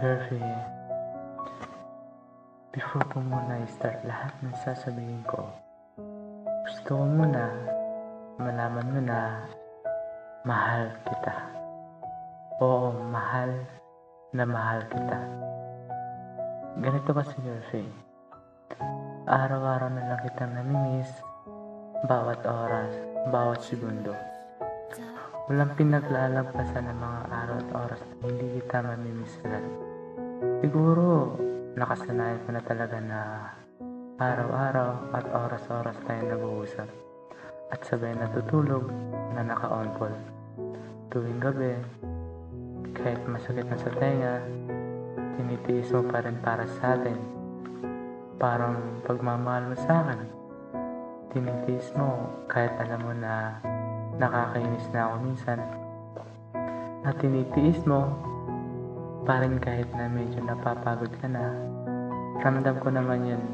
Girlfie, before ko muna i-start lahat ng sasabihin ko, gusto ko muna malaman mo na mahal kita. Oo, mahal na mahal kita. Ganito kasi, girlfie, araw-araw na lang kitang namimiss, bawat oras, bawat segundo. Walang pinaglalagpasan ng mga araw at oras na hindi kita mamimiss agad. Siguro, nakasanayan ko na talaga na araw-araw at oras-oras tayo nag-uusap at sabay natutulog na naka-on call. Tuwing gabi, kahit masakit na sa tenga, tinitiis mo pa rin para sa atin. Parang pagmamahal mo sa akin, tinitiis mo kahit alam mo na nakakainis na ako minsan. At tinitiis mo pa rin kahit na medyo napapagod ka na. Ramdam ko naman yun.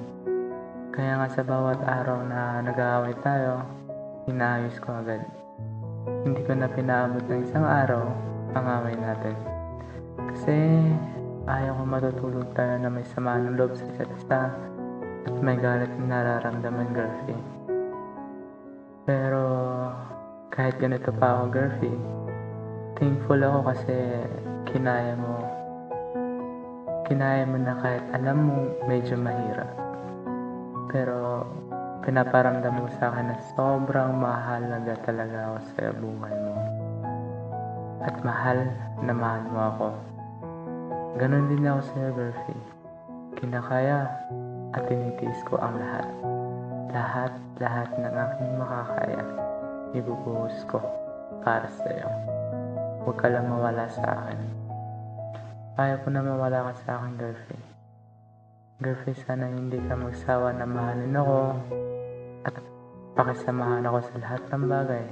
Kaya nga sa bawat araw na nag-aaway tayo, inaayos ko agad. Hindi ko na pinaabot ng isang araw ang away natin. Kasi ayaw ko matutulog tayo na may sama ng loob sa isa't isa at may galit na nararamdaman, girlfie. Pero kahit ganito pa ako, girlfie, thankful ako kasi kinaya mo na kahit alam mo medyo mahirap. Pero pinaparamdam mo sa akin na sobrang mahalaga talaga ako sa buhay mo. At mahal na mahal mo ako. Ganon din ako sa'yo, girlfie. Kinakaya at tinitiis ko ang lahat. Lahat ng aking makakaya, ibubuhos ko para sa'yo. Huwag ka lang mawala sa akin. Ayaw ko na mawala ka sa akin, girlfie. Girlfie, sana hindi ka magsawa na mahalin ako at pakisamahan ako sa lahat ng bagay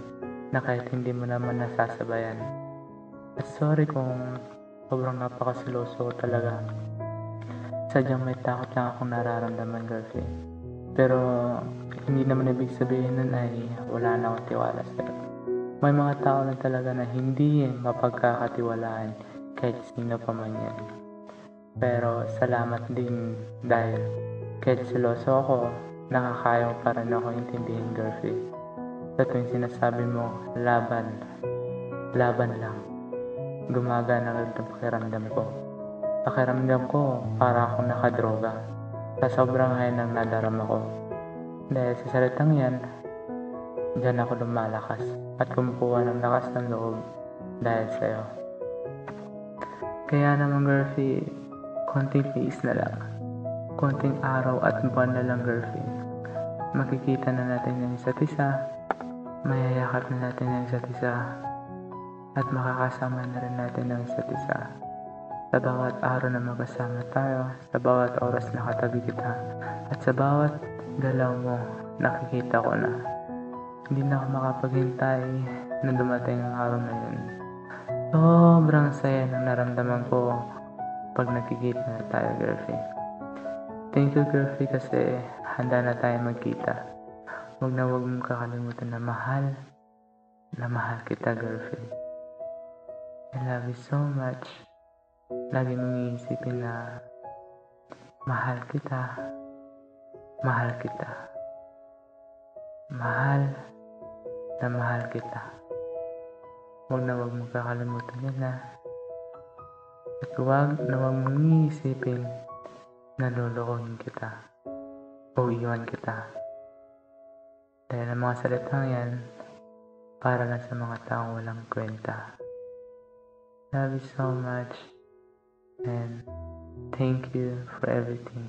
na kahit hindi mo naman nasasabayan. At sorry kung sobrang napakasiloso ko talaga. Sadyang may takot lang akong nararamdaman, girlfie. Pero hindi naman ibig sabihin nun ay wala na akong tiwala sa'yo. May mga tao na talaga na hindi mapagkakatiwalaan kahit sino pa man yan. Pero salamat din dahil kahit siloso ako, nakakaya ko pa rin ako intindihin, girlfie. Sa tuwing sinasabi mo, laban lang. Gumagana agad ang pakiramdam ko. Pakiramdam ko para akong nakadroga sa sobrang high ng nadarama ko. Dahil sa salitang yan, diyan ako lumalakas at kumukuha ng lakas ng loob dahil sa'yo. Kaya naman, girlfie, konting tiis na lang. Konting araw at buwan na lang, girlfie. Makikita na natin yung isa't isa, mayayakap na natin yung isa't isa, at makakasama na rin natin ang isa't isa. Sa bawat araw na magkasama tayo, sa bawat oras na katabi kita, at sa bawat galaw mo, nakikita ko na hindi na ako makapaghintay na dumating ang araw na yun. Sobrang saya ng naramdaman ko pag nakikita na tayo, girlfie. Thank you, girlfie, kasi handa na tayo magkita. Huwag mong kakalimutan na mahal kita, girlfie. I love you so much. Lagi mong iisipin na mahal kita. Mahal na mahal kita. Huwag mong kakalimutan yan na. At huwag mong iisipin na lolokohin kita o iwan kita. Dahil ang mga salitang yan, para lang sa mga taong walang kwenta. Love you so much and thank you for everything.